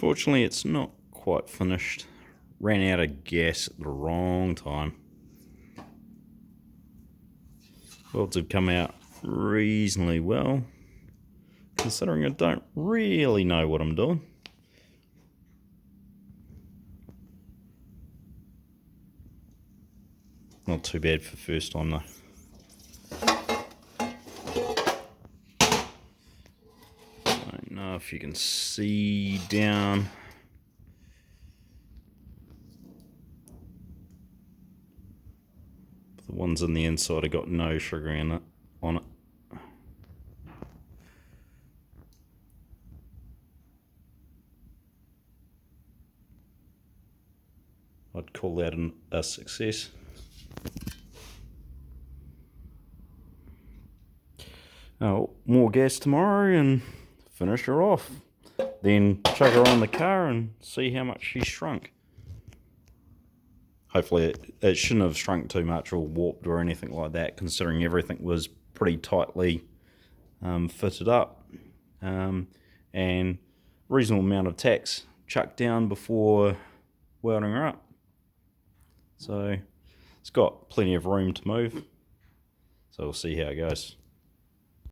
Fortunately, it's not quite finished. Ran out of gas at the wrong time. Welds have come out reasonably well, considering I don't really know what I'm doing. Not too bad for first time though. I don't know if you can see down. The ones on the inside have got no sugar in it, on it. I'd call that a success. Oh, more gas tomorrow and finish her off. Then chuck her on the car and see how much she's shrunk. Hopefully it shouldn't have shrunk too much or warped or anything like that, considering everything was pretty tightly fitted up. And reasonable amount of tacks chucked down before welding her up. So it's got plenty of room to move. So we'll see how it goes.